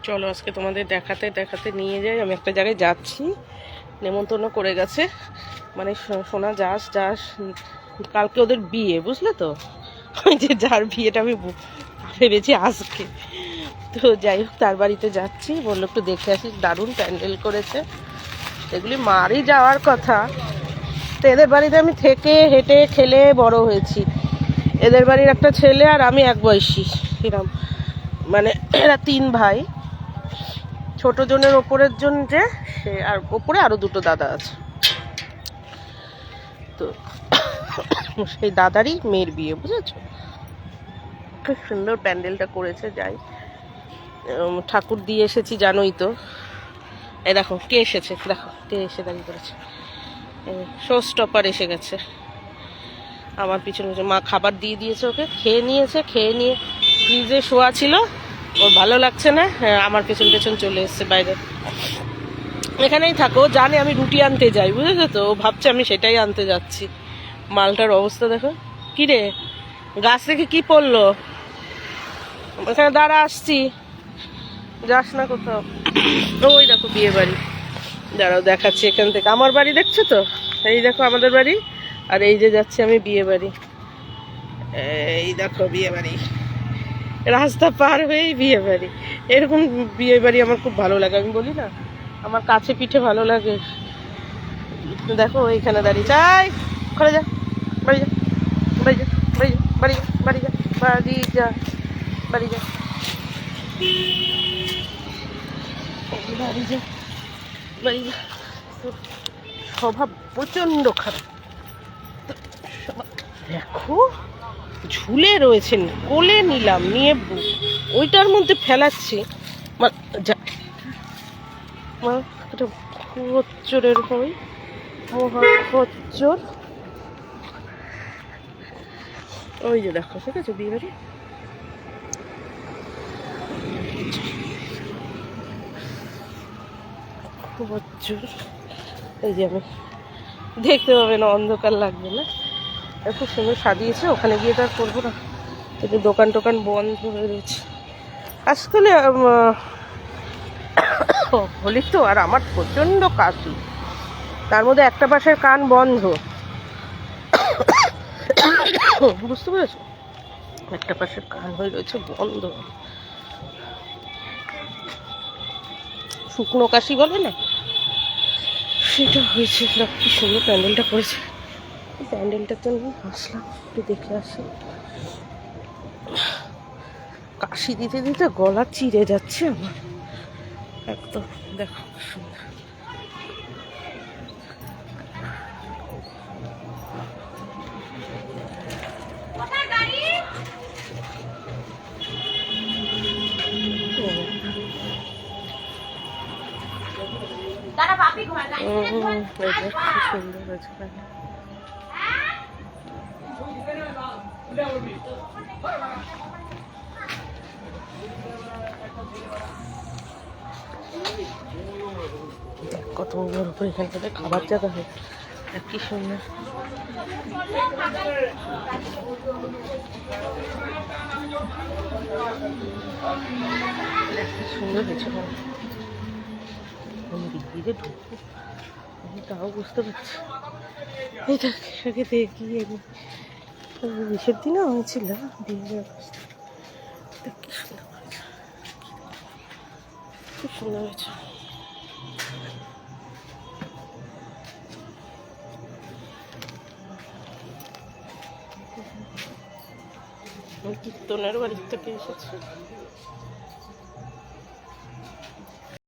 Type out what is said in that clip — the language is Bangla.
চলো আজকে তোমাদের দেখাতে দেখাতে নিয়ে যাই। আমি একটা জায়গায় যাচ্ছি, নেমন্তন্ন করে গেছে, মানে সোনা যাস যাস, কালকে ওদের বিয়ে, বুঝলে তো, ওই যে যার বিয়েটা আমি ভেবেছি আজকে। তো যাই হোক, তার বাড়িতে যাচ্ছি, বললো একটু দেখে আসি, দারুণ প্যান্ডেল করেছে। এগুলি মারই যাওয়ার কথা, তো এদের বাড়িতে আমি থেকে হেঁটে খেলে বড় হয়েছি। এদের বাড়ির একটা ছেলে আর আমি এক বয়সী, এরম, মানে এরা 3 ভাই। ছোট জনের ওপরের জন যে সে, আর ওপরে আরো 2টো দাদা আছে। তো সেই দাদারই মেয়ের বিয়ে, বুঝেছো। খুব সুন্দর প্যান্ডেলটা করেছে। যাই, ঠাকুর দিয়ে এসেছি, জানোই তো। এই দেখো কে এসেছে, দেখো কে এসে দাঁড়িয়ে করেছে, শো স্টপার এসে গেছে আমার পিছনে। মা খাবার দিয়ে দিয়েছে ওকে, খেয়ে নিয়েছে, খেয়ে নিয়ে ফ্রিজে শোয়া ছিল, ওর ভালো লাগছে না, আমার পেছন পেছন চলে এসছে বাইরে। এখানেই থাকো, জানে আমি রুটি আনতে যাই, বুঝেছো তো, ও ভাবছে আমি সেটাই আনতে যাচ্ছি। মালটার অবস্থা দেখো। কি রে, গাছ থেকে কি পড়লো? এখানে দাঁড়া, আসছি, যাস না কোথাও। ওই দেখো বিয়ে বাড়ি, দাঁড়াও দেখাচ্ছি এখান থেকে। আমার বাড়ি দেখছো তো, এই দেখো আমাদের বাড়ি, আর এই যে যাচ্ছি আমি বিয়ে বাড়ি। এই দেখো বিয়ে বাড়ি, রাস্তা পার হয়েই বিয়ে বাড়ি। এরকম বিয়ে বাড়ি আমার খুব ভালো লাগে, আমি বলি না, আমার কাছে পিঠে ভালো লাগে। দেখো এইখানে দাঁড়িয়ে, চাই ঘরে যা, বাড়ি যা, বাড়ি যা, বাড়ি যা, বাড়ি যা, বাড়ি যা, বাড়ি যা, বাড়ি যা, বাড়ি যা, বাড়ি যা। স্বভাব প্রচন্ড খারাপ। দেখো ঝুলে রয়েছেন, কোলে নিলাম, নিয়ে ওইটার মধ্যে ফেলাচ্ছি। খচ্চরের হই, মহা খচ্চর। ওই যে দেখো, ঠিক আছে বিয়ে বাড়ি। খচ্চর, এই যে আমি, দেখতে পাবে না, অন্ধকার লাগবে না, খুব সুন্দর সাজিয়েছে। ওখানে গিয়ে তো আর করবো না, কিন্তু দোকান টোকান বন্ধ হয়ে রয়েছে আজকাল। হোলি তো, আর আমার প্রচন্ড কাশি, তার মধ্যে একটা পাশের কান বন্ধ, বুঝতে পেরেছো, একটা পাশের কান হয়ে রয়েছে বন্ধ। শুকনো কাশি বলে না, সেটা হয়েছে। কি সুন্দর প্যান্ডেলটা করেছে, প্যান্ডেলটার জন্য আসলাম, একটু দেখে আসি। কাশি দিতে দিতে গলা চিড়ে যাচ্ছে আমার একদম। দেখো সুন্দর, সুন্দর হয়েছে। কত বড় করে এখানটাতে খাবার জায়গা হয়, কি সুন্দর। সুন্দর হয়েছে, দিদিরে ঢুকবো আমি তাও বুঝতে পারছি। এটাকে দেখি আমি বিশের দিনে হয়েছিল বিয়ের অবস্থা। কি সুন্দর হয়েছে, খুব সুন্দর হয়েছে। কীর্তনের বাড়ির থেকে এসেছে।